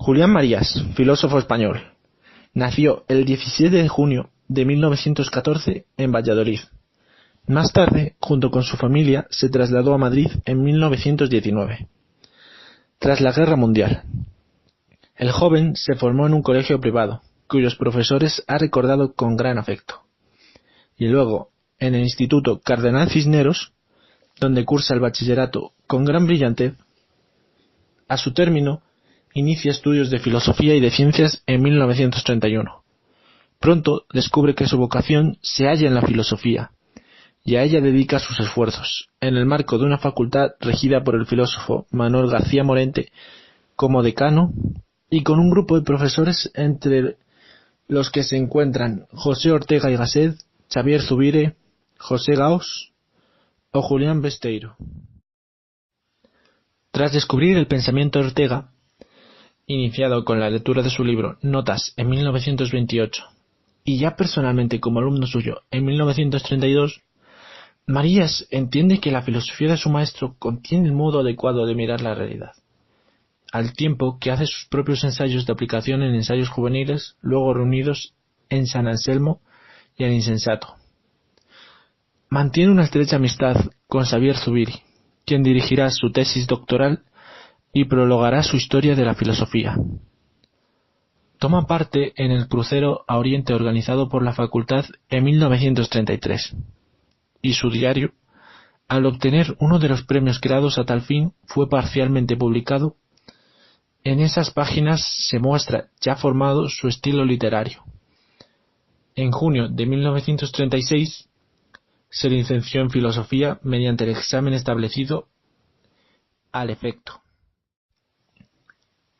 Julián Marías, filósofo español, nació el 17 de junio de 1914 en Valladolid. Más tarde, junto con su familia, se trasladó a Madrid en 1919. Tras la Guerra Mundial, el joven se formó en un colegio privado, cuyos profesores ha recordado con gran afecto, y luego en el Instituto Cardenal Cisneros, donde cursa el bachillerato con gran brillantez. A su término, inicia estudios de filosofía y de ciencias en 1931. Pronto descubre que su vocación se halla en la filosofía, y a ella dedica sus esfuerzos, en el marco de una facultad regida por el filósofo Manuel García Morente como decano, y con un grupo de profesores entre los que se encuentran José Ortega y Gasset, Xavier Zubire, José Gauss o Julián Besteiro. Tras descubrir el pensamiento de Ortega, iniciado con la lectura de su libro Notas en 1928, y ya personalmente como alumno suyo en 1932, Marías entiende que la filosofía de su maestro contiene el modo adecuado de mirar la realidad, al tiempo que hace sus propios ensayos de aplicación en ensayos juveniles, luego reunidos en San Anselmo y El Insensato. Mantiene una estrecha amistad con Xavier Zubiri, quien dirigirá su tesis doctoral y prologará su historia de la filosofía. Toma parte en el crucero a Oriente organizado por la facultad en 1933, y su diario, al obtener uno de los premios creados a tal fin, fue parcialmente publicado. En esas páginas se muestra ya formado su estilo literario. En junio de 1936 se licenció en filosofía mediante el examen establecido al efecto.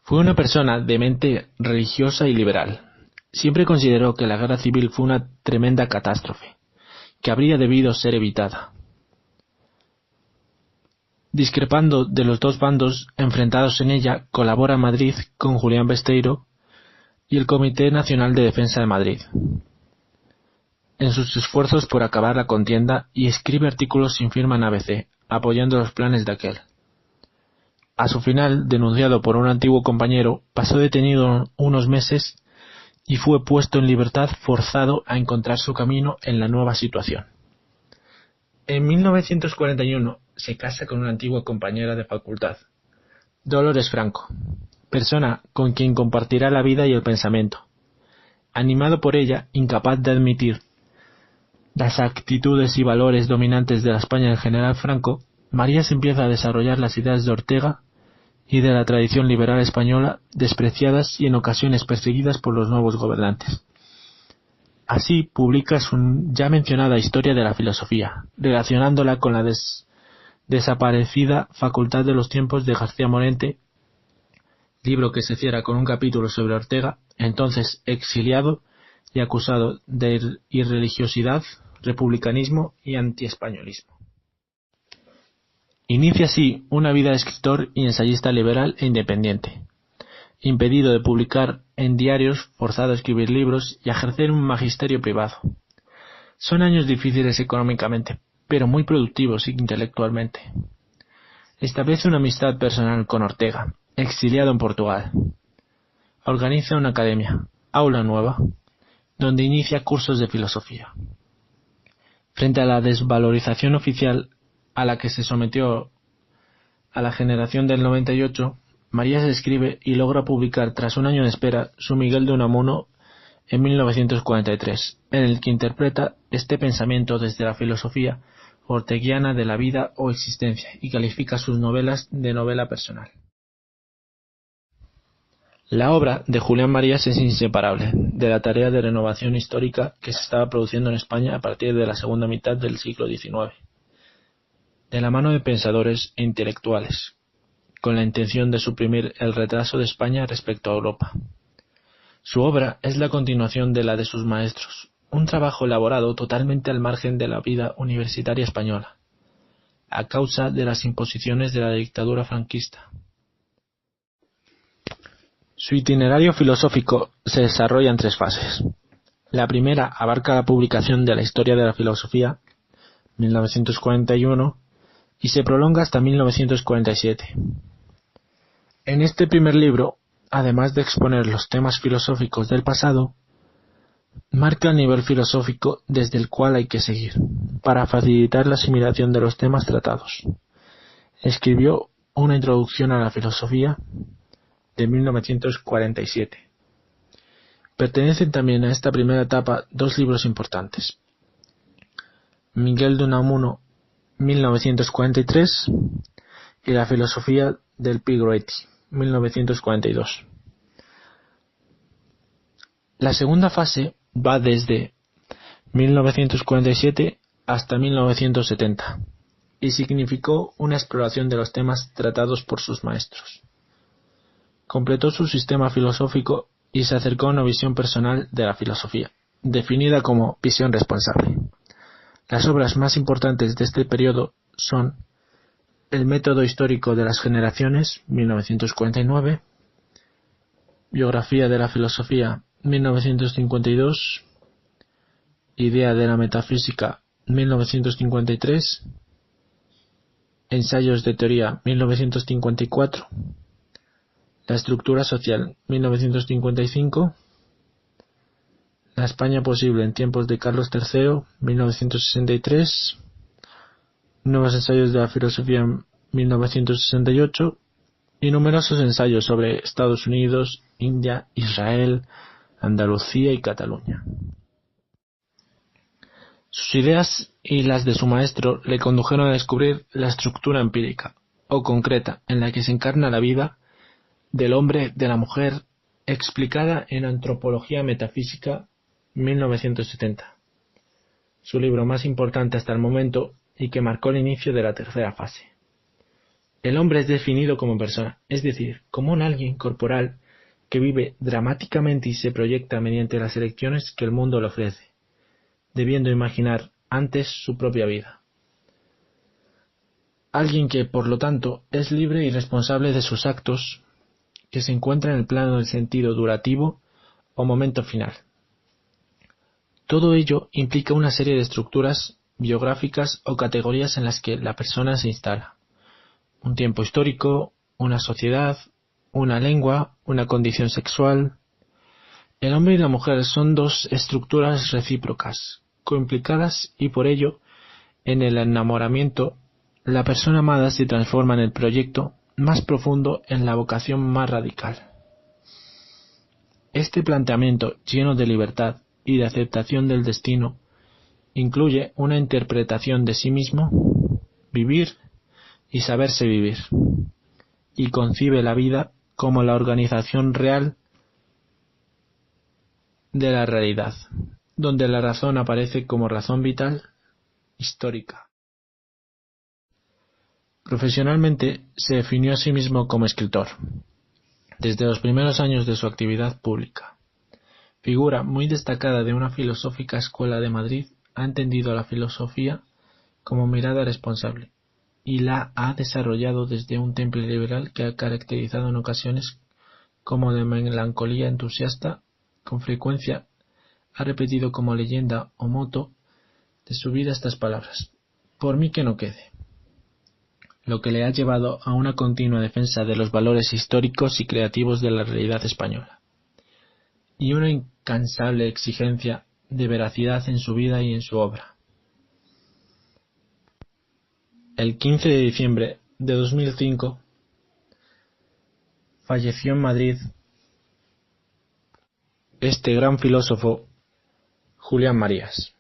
Fue una persona de mente religiosa y liberal. Siempre consideró que la guerra civil fue una tremenda catástrofe, que habría debido ser evitada. Discrepando de los dos bandos enfrentados en ella, colabora en Madrid con Julián Besteiro y el Comité Nacional de Defensa de Madrid en sus esfuerzos por acabar la contienda, y escribe artículos sin firma en ABC, apoyando los planes de aquel. A su final, denunciado por un antiguo compañero, pasó detenido unos meses y fue puesto en libertad, forzado a encontrar su camino en la nueva situación. En 1941 se casa con una antigua compañera de facultad, Dolores Franco, persona con quien compartirá la vida y el pensamiento. Animado por ella, incapaz de admitir las actitudes y valores dominantes de la España del general Franco, Marías empieza a desarrollar las ideas de Ortega y de la tradición liberal española, despreciadas y en ocasiones perseguidas por los nuevos gobernantes. Así publica su ya mencionada Historia de la Filosofía, relacionándola con la desaparecida Facultad de los Tiempos de García Morente, libro que se cierra con un capítulo sobre Ortega, entonces exiliado y acusado de irreligiosidad, republicanismo y antiespañolismo. Inicia así una vida de escritor y ensayista liberal e independiente, impedido de publicar en diarios, forzado a escribir libros y a ejercer un magisterio privado. Son años difíciles económicamente, pero muy productivos intelectualmente. Establece una amistad personal con Ortega, exiliado en Portugal. Organiza una academia, Aula Nueva, donde inicia cursos de filosofía. Frente a la desvalorización oficial a la que se sometió a la generación del 98, Marías escribe y logra publicar, tras un año de espera, su Miguel de Unamuno en 1943, en el que interpreta este pensamiento desde la filosofía orteguiana de la vida o existencia, y califica sus novelas de novela personal. La obra de Julián Marías es inseparable de la tarea de renovación histórica que se estaba produciendo en España a partir de la segunda mitad del siglo XIX, de la mano de pensadores e intelectuales, con la intención de suprimir el retraso de España respecto a Europa. Su obra es la continuación de la de sus maestros, un trabajo elaborado totalmente al margen de la vida universitaria española, a causa de las imposiciones de la dictadura franquista. Su itinerario filosófico se desarrolla en tres fases. La primera abarca la publicación de la Historia de la Filosofía, 1941, y se prolonga hasta 1947. En este primer libro además de exponer los temas filosóficos del pasado, marca el nivel filosófico desde el cual hay que seguir, para facilitar la asimilación de los temas tratados. Escribió una introducción a la filosofía de 1947. Pertenecen también a esta primera etapa dos libros importantes: Miguel de Unamuno, 1943, y La filosofía del Pi Goethi, 1942. La segunda fase va desde 1947 hasta 1970 y significó una exploración de los temas tratados por sus maestros. Completó su sistema filosófico y se acercó a una visión personal de la filosofía, definida como visión responsable. Las obras más importantes de este periodo son El método histórico de las generaciones, 1949, Biografía de la filosofía, 1952, Idea de la metafísica, 1953, Ensayos de teoría, 1954, La estructura social, 1955, La España posible en tiempos de Carlos III, 1963, Nuevos ensayos de la filosofía, 1968, y numerosos ensayos sobre Estados Unidos, India, Israel, Andalucía y Cataluña. Sus ideas y las de su maestro le condujeron a descubrir la estructura empírica, o concreta, en la que se encarna la vida del hombre, de la mujer, explicada en Antropología Metafísica, 1970, su libro más importante hasta el momento y que marcó el inicio de la tercera fase. El hombre es definido como persona, es decir, como un alguien corporal que vive dramáticamente y se proyecta mediante las elecciones que el mundo le ofrece, debiendo imaginar antes su propia vida. Alguien que, por lo tanto, es libre y responsable de sus actos, que se encuentra en el plano del sentido durativo o momento final. Todo ello implica una serie de estructuras biográficas o categorías en las que la persona se instala: un tiempo histórico, una sociedad, una lengua, una condición sexual. El hombre y la mujer son dos estructuras recíprocas, coimplicadas, y por ello, en el enamoramiento, la persona amada se transforma en el proyecto más profundo, en la vocación más radical. Este planteamiento, lleno de libertad y de aceptación del destino, incluye una interpretación de sí mismo, vivir y saberse vivir, y concibe la vida como la organización real de la realidad, donde la razón aparece como razón vital, histórica. Profesionalmente se definió a sí mismo como escritor, desde los primeros años de su actividad pública. Figura muy destacada de una filosófica escuela de Madrid, ha entendido a la filosofía como mirada responsable, y la ha desarrollado desde un temple liberal que ha caracterizado en ocasiones como de melancolía entusiasta. Con frecuencia ha repetido como leyenda o moto de su vida estas palabras: por mí que no quede, lo que le ha llevado a una continua defensa de los valores históricos y creativos de la realidad española, y una incansable exigencia de veracidad en su vida y en su obra. El 15 de diciembre de 2005 falleció en Madrid este gran filósofo, Julián Marías.